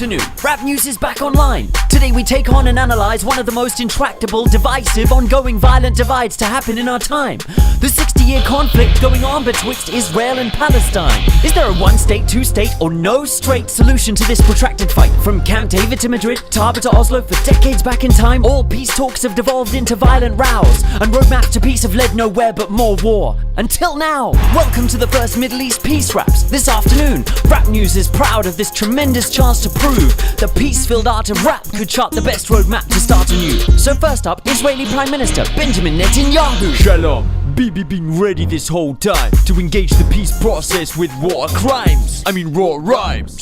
afternoon. Rap News is back online. Today we take on and analyze one of the most intractable, divisive, ongoing violent divides to happen in our time. The 60-year conflict going on betwixt Israel and Palestine. Is there a one-state, two-state, or no straight solution to this protracted fight? From Camp David to Madrid, Taba to Oslo, for decades back in time, all peace talks have devolved into violent rows, and roadmaps to peace have led nowhere but more war. Until now. Welcome to the first Middle East Peace Raps. This afternoon, Rap News is proud of this tremendous chance to prove the peace-filled art of rap could chart the best roadmap to start anew. So first up, Israeli Prime Minister Benjamin Netanyahu. Shalom. Bibi been ready this whole time to engage the peace process with raw rhymes.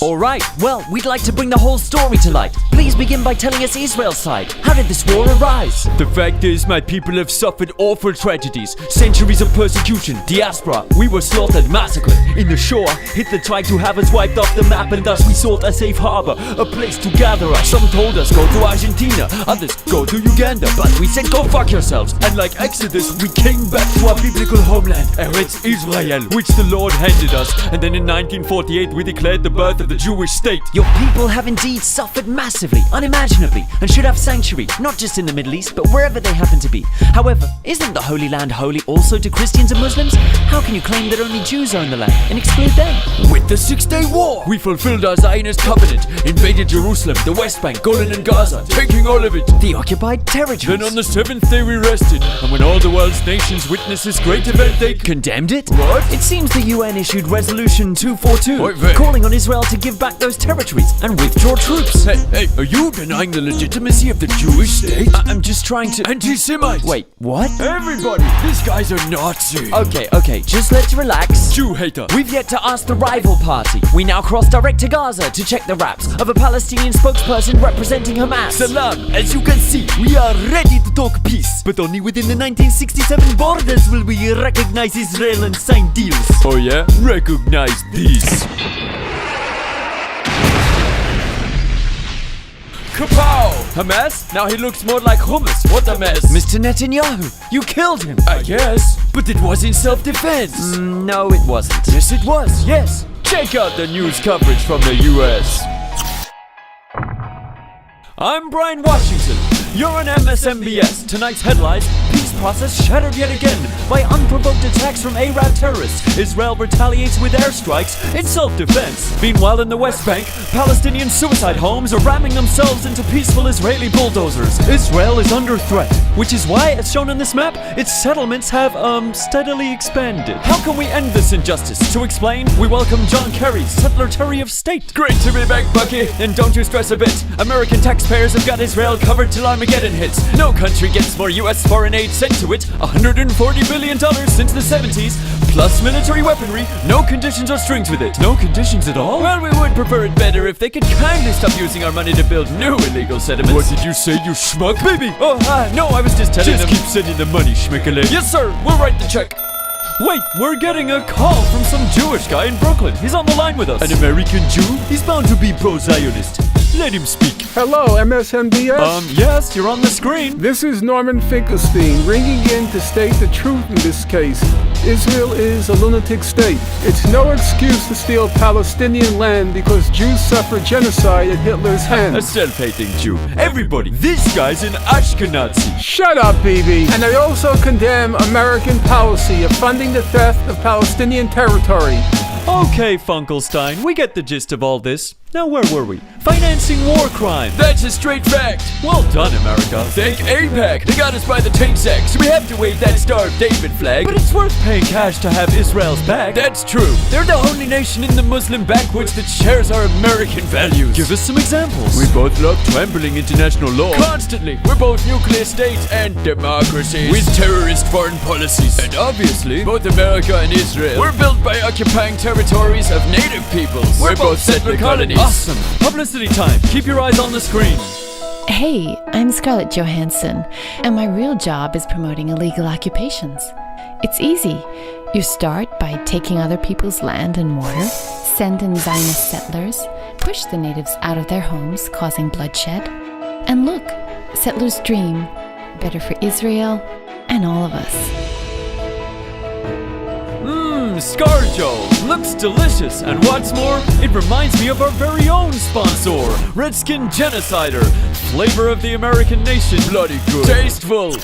Alright, well, we'd like to bring the whole story to light. Please begin by telling us Israel's side. How did this war arise? The fact is, my people have suffered awful tragedies, centuries of persecution, diaspora. We were slaughtered, massacred. In the Shoah, Hitler tried to have us wiped off the map, and thus we sought a safe harbor, a place to gather us. Some told us go to Argentina, others go to Uganda, but we said go fuck yourselves. And like Exodus, we came back to our biblical homeland, Eretz Israel, which the Lord handed us. And then in 1948 we declared the birth of the Jewish state. Your people have indeed suffered massively, unimaginably, and should have sanctuary, not just in the Middle East, but wherever they happen to be. However, isn't the Holy Land holy also to Christians and Muslims? How can you claim that only Jews own the land and exclude them? With the Six-Day War, we fulfilled our Zionist covenant, invaded Jerusalem, the West Bank, Golan and Gaza, taking all of it. The occupied territories. Then on the seventh day we rested, and when all the world's nations witnessed this great event, they condemned it? What? It seems the UN issued Resolution 242, calling on Israel to give back those territories and withdraw troops. Hey, are you denying the legitimacy of the Jewish state? I'm just trying to... Anti-Semite! Wait, what? Everybody, this guy's a Nazi! Okay, just let's relax. Jew hater! We've yet to ask the rival party. We now cross direct to Gaza to check the raps of a Palestinian spokesperson representing Hamas. Salam! As you can see, we are ready to talk peace, but only within the 1967 borders will we recognize Israel and sign deals. Oh yeah? Recognize these. Kapow! Hamas? Now he looks more like hummus. What a mess. Mr. Netanyahu, you killed him. I guess. But it was in self-defense. No, it wasn't. Yes, it was. Yes. Check out the news coverage from the US. I'm Brian Washington. You're on MSNBS. Tonight's headlines: peace process shattered yet again by unprovoked attacks from Arab terrorists. Israel retaliates with airstrikes in self-defense. Meanwhile, in the West Bank, Palestinian suicide homes are ramming themselves into peaceful Israeli bulldozers. Israel is under threat, which is why, as shown on this map, its settlements have, steadily expanded. How can we end this injustice? To explain, we welcome John Kerry, Secretary of State. Great to be back, Bucky. And don't you stress a bit. American taxpayers have got Israel covered till Armageddon hits. No country gets more US foreign aid sent to it, $140 billion since the 70s, plus military weaponry, no conditions or strings with it. No conditions at all? Well, we would prefer it better if they could kindly stop using our money to build new illegal settlements. What did you say, you schmuck? Baby! Oh, no, I was just telling them. Just keep sending the money, schmickele. Yes, sir, we'll write the check. Wait, we're getting a call from some Jewish guy in Brooklyn. He's on the line with us. An American Jew? He's bound to be pro-Zionist. Let him speak. Hello, MSNBS? Yes, you're on the screen. This is Norman Finkelstein, ringing in to state the truth in this case. Israel is a lunatic state. It's no excuse to steal Palestinian land because Jews suffered genocide at Hitler's hands. A self-hating Jew. Everybody, this guy's an Ashkenazi. Shut up, BB. And I also condemn American policy of funding the theft of Palestinian territory. Okay, Finkelstein, we get the gist of all this. Now where were we? Financing war crime. That's a straight fact. Well done, America. Thank AIPAC. They got us by the taint sack, so we have to wave that Star of David flag. But it's worth paying cash to have Israel's back. That's true. They're the only nation in the Muslim backwoods that shares our American values. Give us some examples. We both love trampling international law. Constantly. We're both nuclear states and democracies with terrorist foreign policies. And obviously, both America and Israel were built by occupying territories of native peoples. We're both settler colonies. Awesome. Publicity time. Keep your eyes on the screen. Hey, I'm Scarlett Johansson, and my real job is promoting illegal occupations. It's easy. You start by taking other people's land and water, send in Zionist settlers, push the natives out of their homes, causing bloodshed. And look, settlers' dream, better for Israel and all of us. escargot. Looks delicious, and what's more, it reminds me of our very own sponsor, Redskin Genocider. Flavor of the American nation. Bloody good. Tasteful.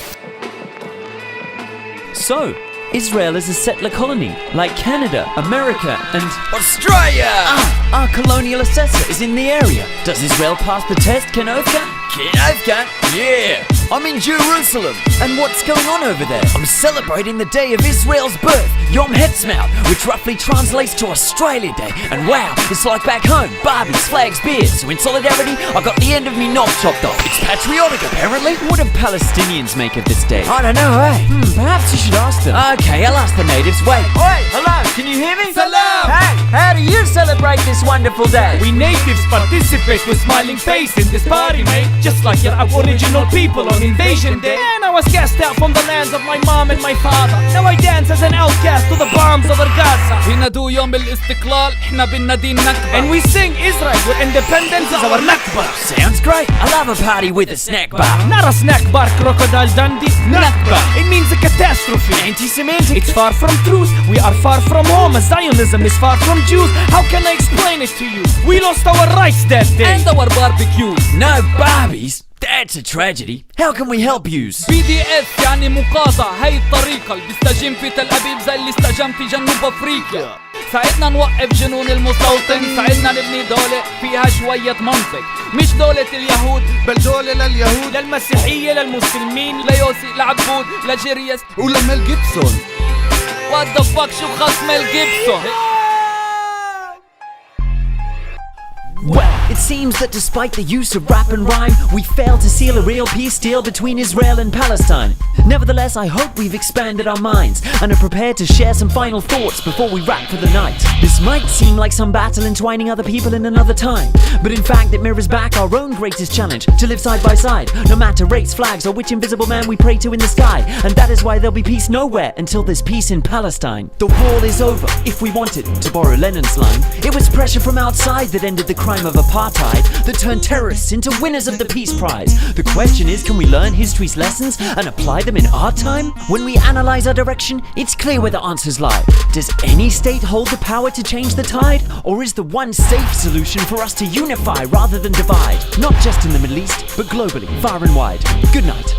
So, Israel is a settler colony, like Canada, America, and Australia! our colonial assessor is in the area. Does Israel pass the test, Kenovka? Kenovka? Yeah! I'm in Jerusalem. And what's going on over there? I'm celebrating the day of Israel's birth, Yom Hetzmaut, which roughly translates to Australia Day. And wow, it's like back home, Barbies, flags, beers. So in solidarity, I got the end of me knob chopped off. It's patriotic, apparently. What do Palestinians make of this day? I don't know, eh? Perhaps you should ask them. Okay, I'll ask the natives. Wait. Oi, hello, can you hear me? Salam! Hey, how do you celebrate this wonderful day? We natives participate with smiling face in this party, mate. Just like your aboriginal people on Invasion Day. And I was cast out from the lands of my mom and my father. Now I dance as an outcast to the bombs over Gaza. بينادوا يوم الاستقلال احنا بننادي النكبة. And we sing Israel, where independence is our nakba. Sounds great. I love a party with a snack bar. Not a snack bar, Crocodile Dundee. Nakba. It means a catastrophe. Anti-Semitic. It's far from truth. We are far from home. Zionism is far from Jews. How can I explain it to you? We lost our rights that day. And our barbecues. No Barbies? That's a tragedy. How can we help yous? BDS يعني مقاطعة. هاي الطريقة اللي بيستجم في تل أبيب زي اللي استجم في جنوب أفريقيا. ساعدنا نوقف جنون المستوطن. ساعدنا نبني دولة فيها شوية منطق. مش دولة اليهود بل دولة لليهود للمسيحية للمسلمين ليوسي لعبود لجيريس ولميل جيبسون. What the fuck شو خص ميل جيبسون. Well, it seems that despite the use of rap and rhyme, we failed to seal a real peace deal between Israel and Palestine. Nevertheless, I hope we've expanded our minds and are prepared to share some final thoughts before we wrap for the night. This might seem like some battle entwining other people in another time, but in fact it mirrors back our own greatest challenge, to live side by side, no matter race, flags, or which invisible man we pray to in the sky. And that is why there'll be peace nowhere until there's peace in Palestine. The wall is over, if we wanted, to borrow Lenin's line. It was pressure from outside that ended the crime of apartheid, that turned terrorists into winners of the Peace Prize. The question is, can we learn history's lessons and apply them in our time? When we analyze our direction, it's clear where the answers lie. Does any state hold the power to change the tide? Or is the one safe solution for us to unify rather than divide? Not just in the Middle East, but globally, far and wide. Good night.